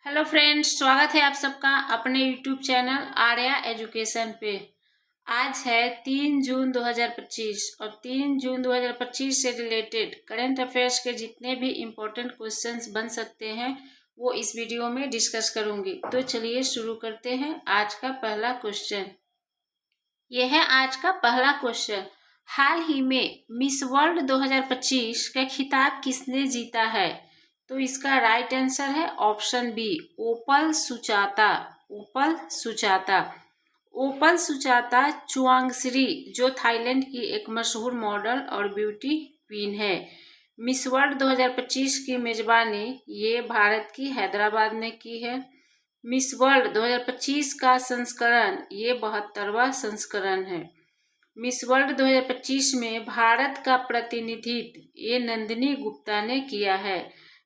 Hello friends, स्वागत है आप सबका अपने यूट्यूब चैनल आर्या एजुकेशन पे। आज है 3 जून 2025 और 3 जून 2025 से रिलेटेड करंट अफेयर्स के जितने भी इम्पोर्टेंट क्वेश्चंस बन सकते हैं वो इस वीडियो में डिस्कस करूंगी। तो चलिए शुरू करते हैं। आज का पहला क्वेश्चन यह है। आज का पहला क्वेश्चन, हाल ही में मिस वर्ल्ड 2025 का खिताब किसने जीता है? तो इसका राइट आंसर है ऑप्शन बी, ओपल सुचाता। ओपल सुचाता। ओपल सुचाता चुआंगश्री, जो थाईलैंड की एक मशहूर मॉडल और ब्यूटी क्वीन है। मिस वर्ल्ड 2025 की मेजबानी ये भारत की हैदराबाद ने की है। मिस वर्ल्ड 2025 का संस्करण ये 72वां संस्करण है। मिस वर्ल्ड 2025 में भारत का प्रतिनिधित्व ये नंदिनी गुप्ता ने किया है।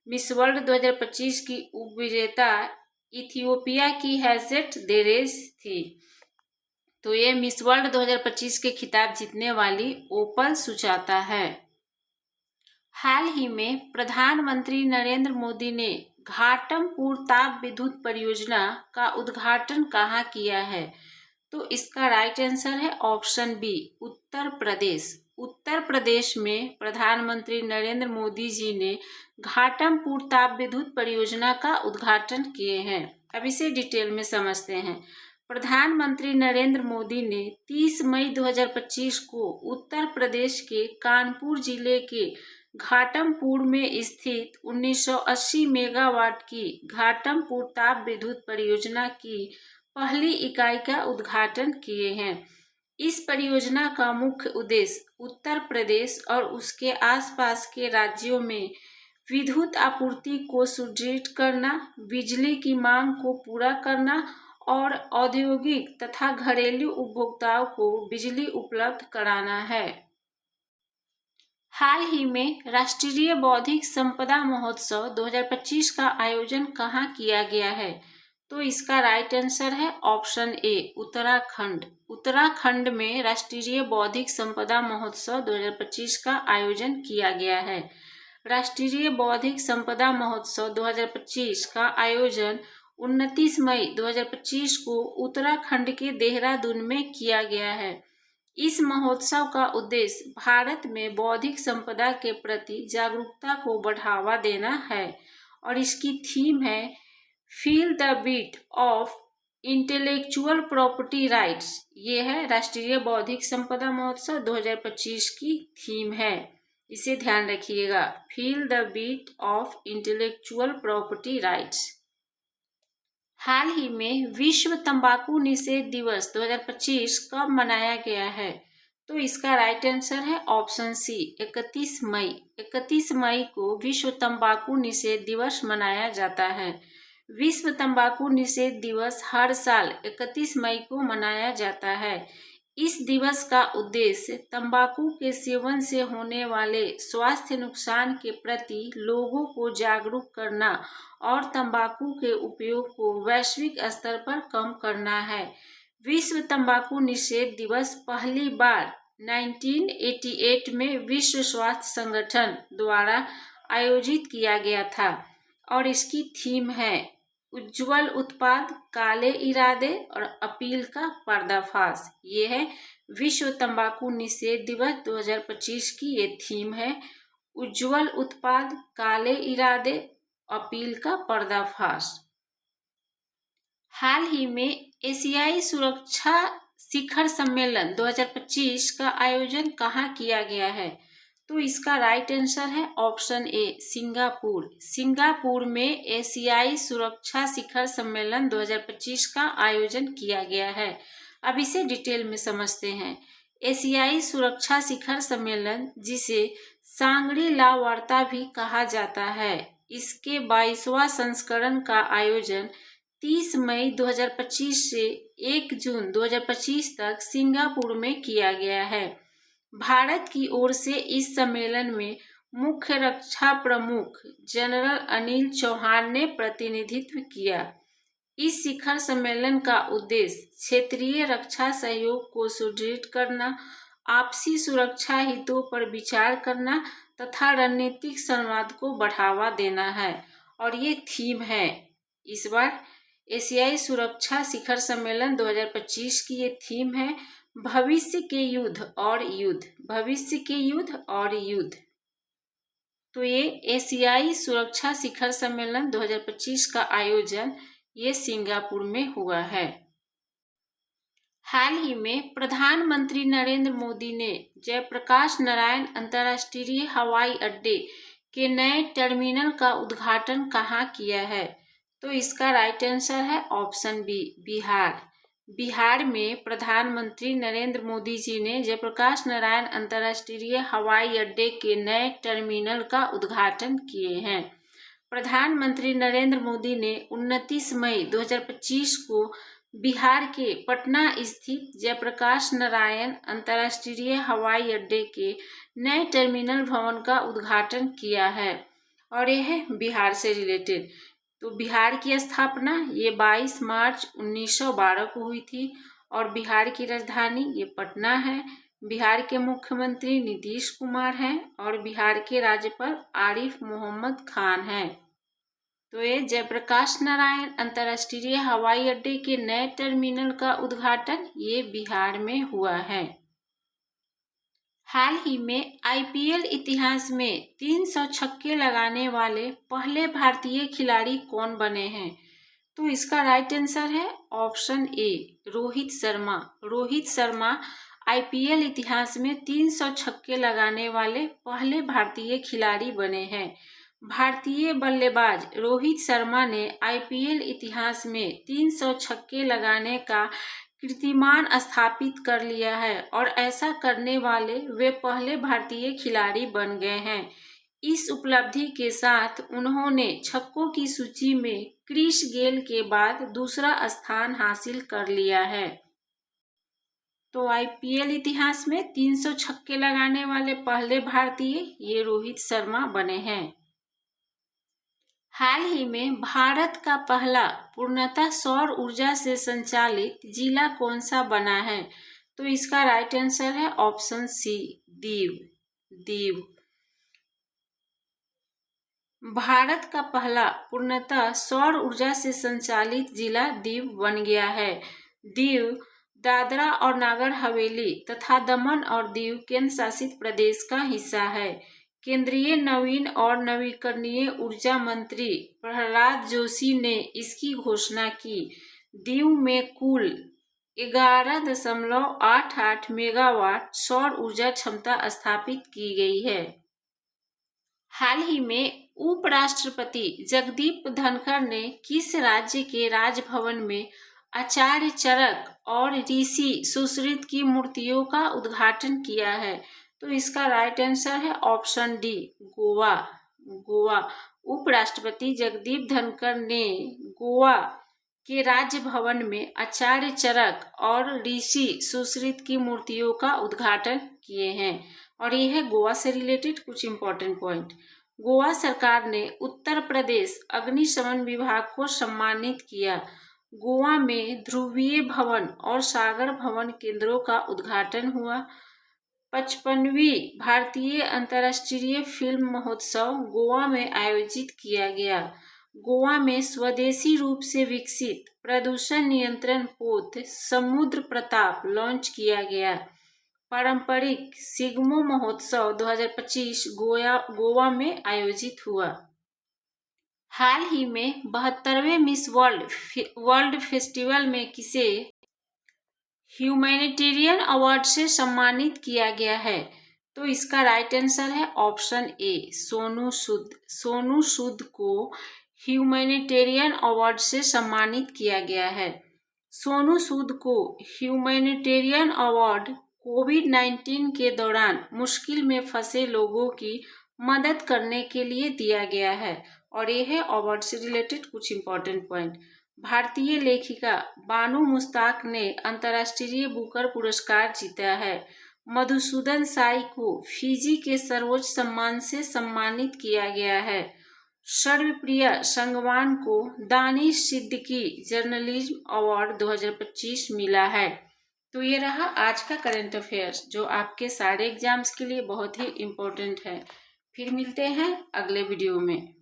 मिस वर्ल्ड 2025 की उपविजेता इथियोपिया की हैजेट देरेज थी। तो ये मिस वर्ल्ड 2025 के खिताब जीतने वाली ओपल सुचाता है। हाल ही में प्रधानमंत्री नरेंद्र मोदी ने घाटमपुर ताप विद्युत परियोजना का उद्घाटन कहाँ किया है? तो इसका राइट आंसर है ऑप्शन बी, उत्तर प्रदेश। उत्तर प्रदेश में प्रधानमंत्री नरेंद्र मोदी जी ने घाटमपुर ताप विद्युत परियोजना का उद्घाटन किए हैं। अब इसे डिटेल में समझते हैं। प्रधानमंत्री नरेंद्र मोदी ने 30 मई 2025 को उत्तर प्रदेश के कानपुर जिले के घाटमपुर में स्थित 1980 मेगावाट की घाटमपुर ताप विद्युत परियोजना की पहली इकाई का उद्घाटन किए हैं। इस परियोजना का मुख्य उद्देश्य उत्तर प्रदेश और उसके आसपास के राज्यों में विद्युत आपूर्ति को सुदृढ़ करना, बिजली की मांग को पूरा करना और औद्योगिक तथा घरेलू उपभोक्ताओं को बिजली उपलब्ध कराना है। हाल ही में राष्ट्रीय बौद्धिक संपदा महोत्सव 2025 का आयोजन कहाँ किया गया है? तो इसका राइट आंसर है ऑप्शन ए, उत्तराखंड। उत्तराखंड में राष्ट्रीय बौद्धिक संपदा महोत्सव 2025 का आयोजन किया गया है। राष्ट्रीय बौद्धिक संपदा महोत्सव 2025 का आयोजन 29 मई 2025 को उत्तराखंड के देहरादून में किया गया है। इस महोत्सव का उद्देश्य भारत में बौद्धिक संपदा के प्रति जागरूकता को बढ़ावा देना है और इसकी थीम है feel the beat of intellectual property rights. ये है राष्ट्रीय बौद्धिक संपदा महोत्सव 2025 की थीम है। इसे ध्यान रखिएगा, feel the beat of intellectual property rights. हाल ही में विश्व तंबाकू निषेध दिवस 2025 कब मनाया गया है? तो इसका राइट आंसर है ऑप्शन सी, 31 मई। 31 मई को विश्व तंबाकू निषेध दिवस मनाया जाता है। विश्व तंबाकू निषेध दिवस हर साल 31 मई को मनाया जाता है। इस दिवस का उद्देश्य तंबाकू के सेवन से होने वाले स्वास्थ्य नुकसान के प्रति लोगों को जागरूक करना और तंबाकू के उपयोग को वैश्विक स्तर पर कम करना है। विश्व तंबाकू निषेध दिवस पहली बार 1988 में विश्व स्वास्थ्य संगठन द्वारा आयोजित किया गया था और इसकी थीम है उज्जवल उत्पाद, काले इरादे और अपील का पर्दाफाश। ये है विश्व तंबाकू निषेध दिवस 2025 की ये थीम है, उज्जवल उत्पाद, काले इरादे, अपील का पर्दाफाश। हाल ही में एशियाई सुरक्षा शिखर सम्मेलन 2025 का आयोजन कहाँ किया गया है? तो इसका राइट आंसर है ऑप्शन ए, सिंगापुर। सिंगापुर में एशियाई सुरक्षा शिखर सम्मेलन 2025 का आयोजन किया गया है। अब इसे डिटेल में समझते हैं। एशियाई सुरक्षा शिखर सम्मेलन, जिसे सांग्री ला वार्ता भी कहा जाता है, इसके 22वां संस्करण का आयोजन 30 मई 2025 से 1 जून 2025 तक सिंगापुर में किया गया है। भारत की ओर से इस सम्मेलन में मुख्य रक्षा प्रमुख जनरल अनिल चौहान ने प्रतिनिधित्व किया। इस शिखर सम्मेलन का उद्देश्य क्षेत्रीय रक्षा सहयोग को सुदृढ़ करना, आपसी सुरक्षा हितों पर विचार करना तथा रणनीतिक संवाद को बढ़ावा देना है और ये थीम है इस बार एशियाई सुरक्षा शिखर सम्मेलन 2025 की ये थीम है भविष्य के युद्ध और युद्ध, भविष्य के युद्ध और युद्ध। तो ये एशियाई सुरक्षा शिखर सम्मेलन 2025 का आयोजन ये सिंगापुर में हुआ है। हाल ही में प्रधानमंत्री नरेंद्र मोदी ने जयप्रकाश नारायण अंतर्राष्ट्रीय हवाई अड्डे के नए टर्मिनल का उद्घाटन कहाँ किया है? तो इसका राइट आंसर है ऑप्शन बी, बिहार। बिहार में प्रधानमंत्री नरेंद्र मोदी जी ने जयप्रकाश नारायण अंतर्राष्ट्रीय हवाई अड्डे के नए टर्मिनल का उद्घाटन किए हैं। प्रधानमंत्री नरेंद्र मोदी ने 29 मई 2025 को बिहार के पटना स्थित जयप्रकाश नारायण अंतर्राष्ट्रीय हवाई अड्डे के नए टर्मिनल भवन का उद्घाटन किया है और यह है बिहार से रिलेटेड। तो बिहार की स्थापना ये 22 मार्च 1912 को हुई थी और बिहार की राजधानी ये पटना है। बिहार के मुख्यमंत्री नीतीश कुमार हैं और बिहार के राज्यपाल आरिफ मोहम्मद खान हैं। तो ये जयप्रकाश नारायण अंतर्राष्ट्रीय हवाई अड्डे के नए टर्मिनल का उद्घाटन ये बिहार में हुआ है। हाल ही में आईपीएल इतिहास में 300 छक्के लगाने वाले पहले भारतीय खिलाड़ी कौन बने हैं? तो इसका राइट आंसर है option A, Rohit Sharma. Rohit Sharma IPL इतिहास में 300 छक्के लगाने वाले पहले भारतीय खिलाड़ी बने हैं। भारतीय बल्लेबाज रोहित शर्मा ने आईपीएल इतिहास में 300 छक्के लगाने का कीर्तिमान स्थापित कर लिया है और ऐसा करने वाले वे पहले भारतीय खिलाड़ी बन गए हैं। इस उपलब्धि के साथ उन्होंने छक्कों की सूची में क्रिस गेल के बाद दूसरा स्थान हासिल कर लिया है। तो आईपीएल इतिहास में 300 छक्के लगाने वाले पहले भारतीय ये रोहित शर्मा बने हैं। हाल ही में भारत का पहला पूर्णतः सौर ऊर्जा से संचालित जिला कौन सा बना है? तो इसका राइट आंसर है ऑप्शन सी, दीव। दीव भारत का पहला पूर्णतः सौर ऊर्जा से संचालित जिला दीव बन गया है। दीव दादरा और नागर हवेली तथा दमन और दीव केंद्र शासित प्रदेश का हिस्सा है। केंद्रीय नवीन और नवीकरणीय ऊर्जा मंत्री प्रहलाद जोशी ने इसकी घोषणा की। दीव में कुल 11.88 मेगावाट सौर ऊर्जा क्षमता स्थापित की गई है। हाल ही में उपराष्ट्रपति जगदीप धनखड़ ने किस राज्य के राजभवन में आचार्य चरक और ऋषि सुश्रुत की मूर्तियों का उद्घाटन किया है? तो इसका राइट आंसर है ऑप्शन डी, गोवा। गोवा उपराष्ट्रपति जगदीप धनखड़ ने गोवा के राजभवन में आचार्य चरक और ऋषि सुश्रुत की मूर्तियों का उद्घाटन किए हैं और यह है गोवा से रिलेटेड कुछ इंपॉर्टेंट पॉइंट। गोवा सरकार ने उत्तर प्रदेश अग्निशमन विभाग को सम्मानित किया। गोवा में ध्रुवीय भवन और सागर भवन केंद्रों का उद्घाटन हुआ। 55वीं भारतीय अंतर्राष्ट्रीय फिल्म महोत्सव गोवा में आयोजित किया गया। गोवा में स्वदेशी रूप से विकसित प्रदूषण नियंत्रण पोत समुद्र प्रताप लॉन्च किया गया। पारंपरिक सिग्मो महोत्सव 2025 गोवा में आयोजित हुआ। हाल ही में 72वें मिस वर्ल्ड फेस्टिवल में किसे ह्यूमैनिटेरियन अवार्ड से सम्मानित किया गया है? तो इसका राइट आंसर है ऑप्शन ए, सोनू सूद। सोनू सूद को ह्यूमैनिटेरियन अवार्ड से सम्मानित किया गया है। सोनू सूद को ह्यूमैनिटेरियन अवार्ड कोविड-19 के दौरान मुश्किल में फंसे लोगों की मदद करने के लिए दिया गया है और यह है अवार्ड से रिलेटेड कुछ इंपॉर्टेंट पॉइंट। भारतीय लेखिका बानू मुश्ताक ने अंतर्राष्ट्रीय बुकर पुरस्कार जीता है। मधुसूदन साई को फिजी के सर्वोच्च सम्मान से सम्मानित किया गया है। सर्वप्रिया संगवान को दानिश सिद्दीकी जर्नलिज्म अवार्ड 2025 मिला है। तो ये रहा आज का करंट अफेयर्स जो आपके सारे एग्जाम्स के लिए बहुत ही इम्पोर्टेंट है। फिर मिलते हैं अगले वीडियो में।